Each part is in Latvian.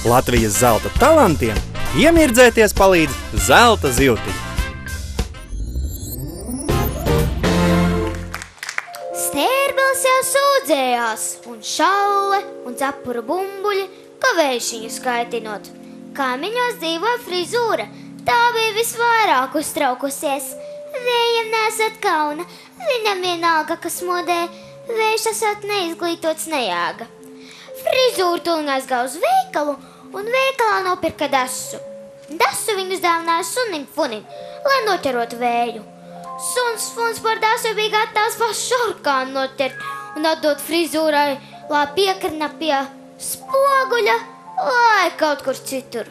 Latvijas zelta talantiem iemirdzēties palīdz zelta zivtiņa. Stērbils jau sūdzējās, un šaule, un cepura bumbuļi, ka vējš viņu skaitinot. Kaimiņos dzīvoja Frizūra, tā bija visvairāk uztraukusies. Vējam nesat kauna, viņam vienalga, kas modē, vējš esot neizglītots nejāga. Frizūra tūlīt aizgāja uz veikalu, un veikalā nopirka dasu. Dasu viņu uzdāvināja sunim Funim, lai noķerotu vēju. Suns Funs par dasu bija gatavs pašu orkānu noķert un atdot Frizūrai, lai piekrina pie spoguļa, lai kaut kur citur.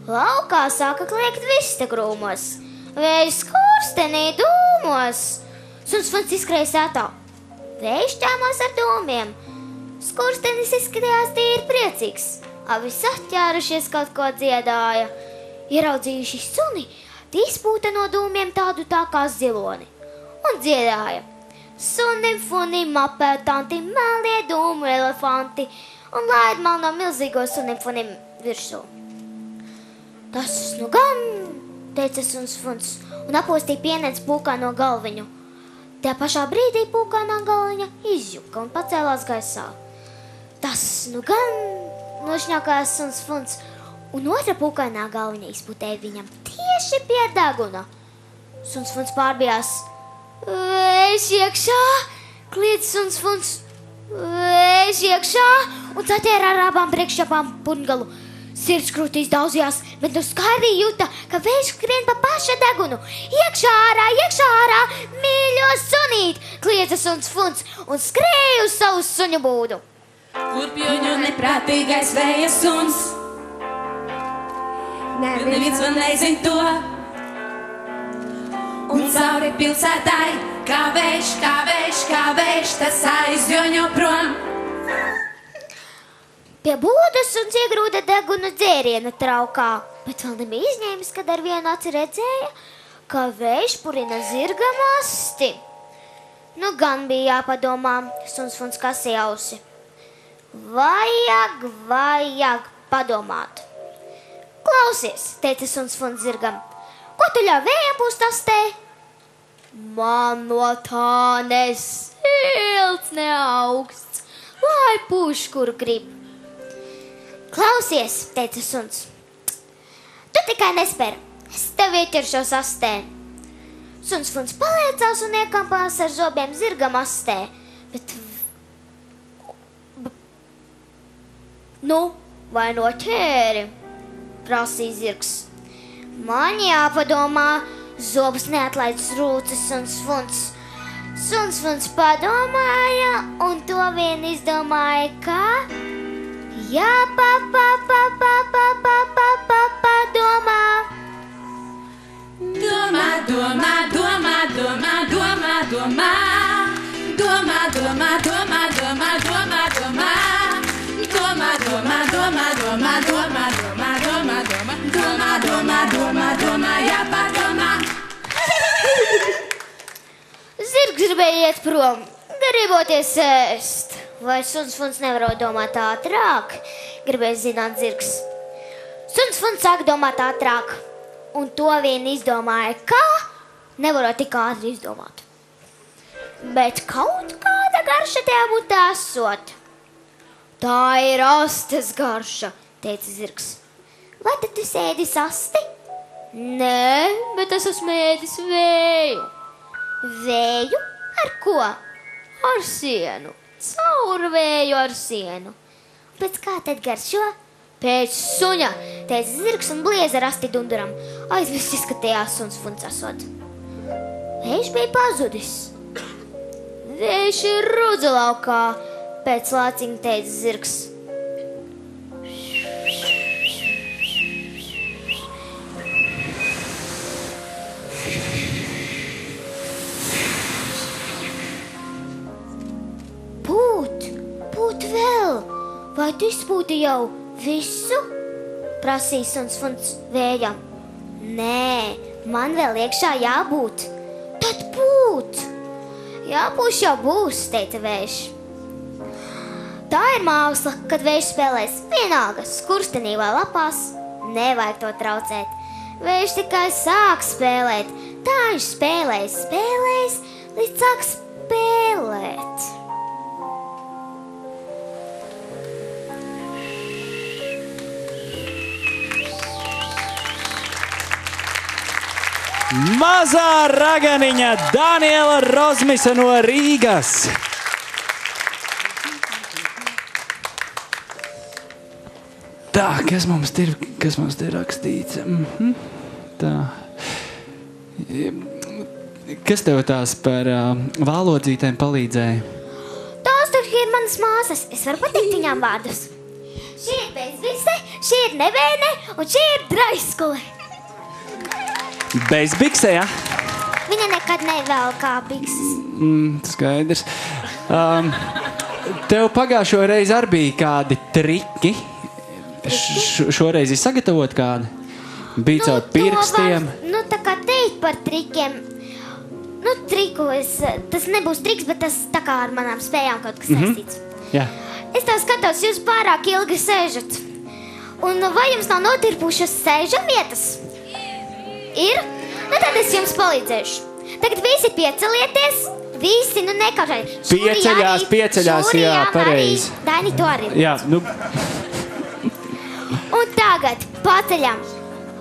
Laukā sāka kliegt vista krūmos, vējš skurstenī dūmos. Suns Funs izskrēja sētā. Vējš ķēmās ar dūmiem. Skurstenis izskatījās tīri priecīgs. Abi saķērušies kaut ko dziedāja. Ieraudzījuši suni, izpūta no dūmiem tādu tā kā ziloni. Un dziedāja. Sunim, Funim, apētanti, melie dūmu elefanti. Un laid man no milzīgo Sunim, Funim virsū. Tas nu gan, teica Suns Funs, un apostīja pienēc pūkā no galviņu. Tajā pašā brīdī pūkānā galviņa izjuka un pacēlās gaisā. Tas nu gan, nošņākājās Suns Funs, un otra pūkainā galviņa izputēja viņam tieši pie deguna. Suns Funs pārbijās. Vējš iekšā, kliedz Suns Funs. Vējš iekšā, un saķēra ar abām priekšķapām purngalu. Sirdskrūtīs daudzījās, bet nu skaidri jūta, ka vējš skrien pa paša degunu. Iekšā ārā, mīļo sunīt, kliedza Suns Funs un skrēja uz savu suņu būdu. Kurpjuņu neprātīgais vēja suns, neviens vēl nezin to. Un cauri pilsētai, kā vējš, tas aizjoņo prom. Pie būdas suns iegrūda degunu dzēriena traukā, bet vēl nebija izņēmis, kad ar vienu aci redzēja, ka vējš purina zirga masti. Nu gan bija jāpadomā, Suns Funs kasīja ausi. Vajag padomāt. Klausies, teica Suns Funs zirgam, ko tu ļauj vējam pūst astē? Man no tā ne silts, ne augsts, lai pūš, kur grib. Klausies, teica suns, tu tikai nespēr, es tev ieķeršos astē. Suns Funs paliecās un iekampās ar zobiem zirgam astē, bet nu, vai noķēri? Prasīja zirgs. Man jāpadomā, zobus neatlaidz rūcis Suns Funs. Suns Funs padomāja, un to vien izdomāja, ka Zirgs gribēja iet prom, griboties ēst. Vai Suns Funs nevarot domāt ātrāk? Gribēja zināt zirgs. Suns Funs sāk domāt ātrāk, un to vien izdomāja, ka nevarot tik ātri izdomāt. Bet kaut kāda garša tajā būtu esot. Tā ir astes garša, teica zirgs. Vai tad tu sēdi asti? Nē, bet es esmu ēdis vēju. Vēju? Ar ko? Ar sienu. Caur vēju ar sienu. Pēc kā tad garšo? Pēc suņa, teica zirgs un blieza ar asti dunduram. Aizvis izskatījās Suns Funs esot. Vējš bija pazudis. Vējš ir rudzu laukā, pēc lāciņa teica zirgs. Pūt vēl, vai tu izpūti jau visu? Prasīja Suns Funs vējam. Nē, man vēl iekšā jābūt. Tad pūt. Jāpūš jau būs, teica vējš. Tā ir māksla, kad vējš spēlēs vienalga skurstenī vai lapās. Nevajag to traucēt. Vējš tikai sāk spēlēt. Tā viņš spēlēs, līdz sāk spēlēt. Mazā raganiņa Daniela Rozmise no Rīgas. Tā, kas mums ir rakstīts? Tā. Kas tev tās par vālodzītēm palīdzēja? Tās tur ir manas māsas. Es varu pateikt viņām vārdus. Šī ir bezbikse, šī ir nevēne un šī ir draiskule. Bezbikse, ja? Viņa nekad nevēl kā bikses. Skaidrs. Tev pagājušo reizi arī bija kādi triki. Šoreiz ir sagatavot kādi? Bija caur pirkstiem. Tā kā teikt par trikiem. Tas nebūs triks, bet tas tā kā ar manām spējām kaut kas saistīts. Jā. Es tā skatos, jūs pārāk ilgi sēžat. Un vai jums nav notirpušas sēžam vietas? Ir? Tad es jums palīdzēšu. Tagad visi piecelieties. Visi, nekaušai. Pieceļās, jā, pareizi. Daini, to arī. Jā, Un tagad paceļam.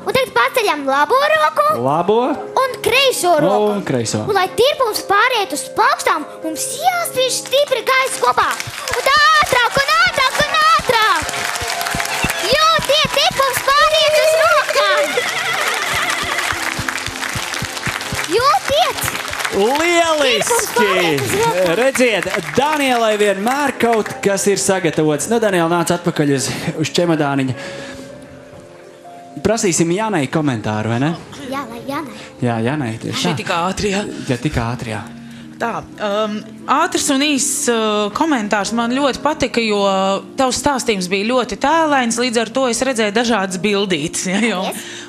Un tagad paceļam labo roku. Labo. Un kreiso roku. Un kreiso. Un lai tirpums pāriet uz plaukstām, mums jāspiež stipri gaisa kopā. Un ātrāk, un ātrāk, un ātrāk. Jūtiet, tirpums pāriet uz rokām. Jūtiet. Lieliski! Redziet, Danielai vienmēr kaut kas ir sagatavots. Daniela, nāc atpakaļ uz čemodāniņa. Prasīsim Janai komentāru, vai ne? Jā, lai Janai. Jā, Janai, tieši tā. Šī tik ātri, jā. Jā, tik ātri, jā. Tā, ātrs un īss komentārs man ļoti patika, jo tavs stāstījums bija ļoti tēlains, līdz ar to es redzēju dažādas bildītes. Ja, jo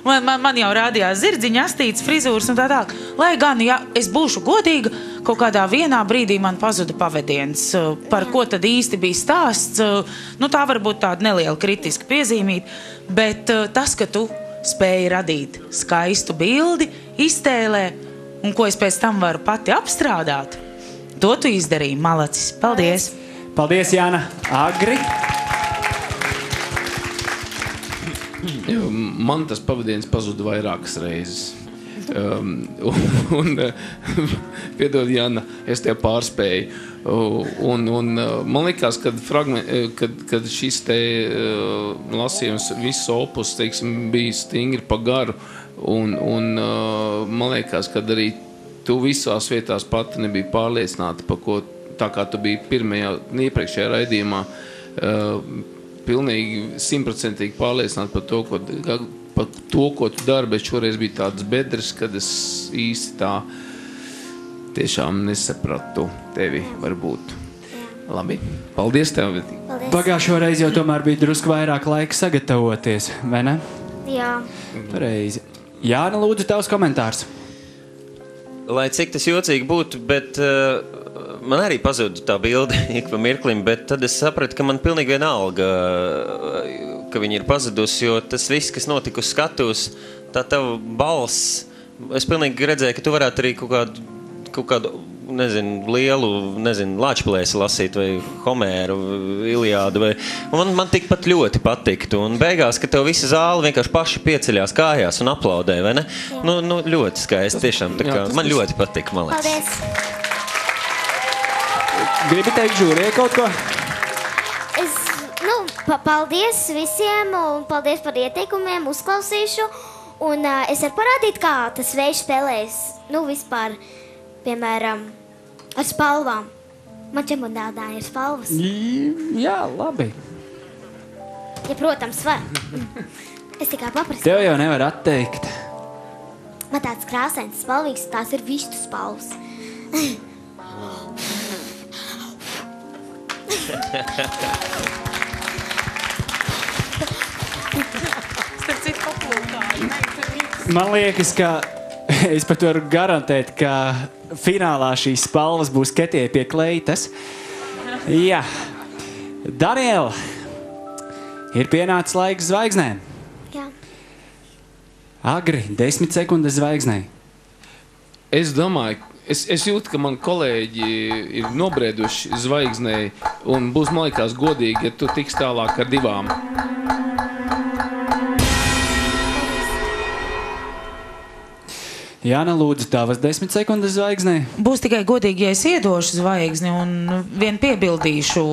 man jau rādījās zirdziņa, astītes, frizūras un tā tālāk. Lai gan, ja es būšu godīga, kaut kādā vienā brīdī man pazuda pavadiens. Par ko tad īsti bija stāsts? Tā varbūt tāda neliela kritiska piezīmīt, bet tas, ka tu spēji radīt skaistu bildi, iztēlē, un ko es pēc tam varu pati apstrādāt, to tu izdarīji, malacis. Paldies! Paldies, Jāna. Agri? Man tas pavadiens pazuda vairākas reizes. Piedod, Jāna, es tev pārspēju. Man likās, kad šis te lasījums, viss opus, teiksim, bija stingri pa garu. Man liekas, ka arī tu visās vietās pati nebija pārliecināta, par ko, tā kā tu biji iepriekšējā raidījumā, pilnīgi 100% pārliecināta par to, ko tu dari, bet šoreiz bija tāds bedres, kad es īsti tā tiešām nesapratu tevi, varbūt. Labi, paldies tev. Paldies. Pagājušo reizi jau tomēr bija drusku vairāk laika sagatavoties, vai ne? Jā. Pareizi. Jāna, lūdzu, tavs komentārs. Lai cik tas jocīgi būtu, bet man arī pazuda tā bilde ik pa mirklim, bet tad es sapratu, ka man pilnīgi vienalga, ka viņa ir pazudusi, jo tas viss, kas notika uz skatuves, tā tava balss, es pilnīgi redzēju, ka tu varētu arī kaut kādu lielu, Lāčplēsi lasīt, vai Homēru, Iliādu, un man tikpat ļoti patiktu, un beigās, ka tev visa zāle vienkārši paši pieceļās kājās un aplaudē, vai ne? Ļoti skaisti, tiešām, tā kā man ļoti patika, man liekas. Paldies. Gribi teikt žūrijai kaut ko? Paldies visiem, un paldies par ieteikumiem, uzklausīšu, un es varu parādīt, kā tas vējš spēlēs, vispār, piemēram, ar spalvām. Man čemodānā ir spalvas. Jā, labi. Ja, protams, var. Es tikai paprasu. Tev jau nevar atteikt. Man tāds krāsains spalvīgs, tās ir višķu spalvas. Man liekas, ka es pat varu garantēt, ka finālā šīs spalvas būs Ketijai pie kleitas. Jā. Daniela, ir pienācis laiks zvaigznēm. Jā. Agri, 10 sekundes zvaigznei. Es domāju, es jūtu, ka man kolēģi ir nobrēduši zvaigznei, un būs, man liekas, godīgi, ja tu tiks tālāk ar 2. Jāna, lūdzu, tavas 10 sekundes zvaigznei. Būs tikai godīgi, ja es iedošu zvaigzni un vien piebildīšu.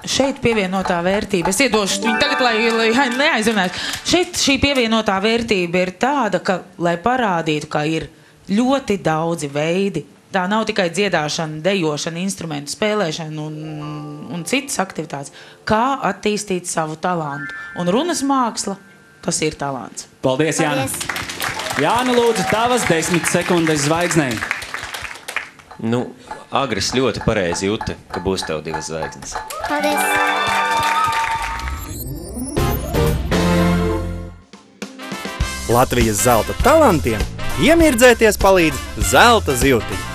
Šeit pievienotā vērtība. Es iedošu viņu tagad, lai neaizrunātu. Šeit šī pievienotā vērtība ir tāda, ka, lai parādītu, ka ir ļoti daudzi veidi. Tā nav tikai dziedāšana, dejošana, instrumentu spēlēšana un citas aktivitātes. Kā attīstīt savu talantu. Un runas māksla, tas ir talants. Paldies, Jāna. Paldies. Jāna, lūdzu, tavas 10 sekundes zvaigznei. Nu, Agris ļoti pareizi jūta, ka būs tev 2 zvaigznes. Paldies. Latvijas zelta talantiem iemirdzēties palīdz zelta zivtiņi.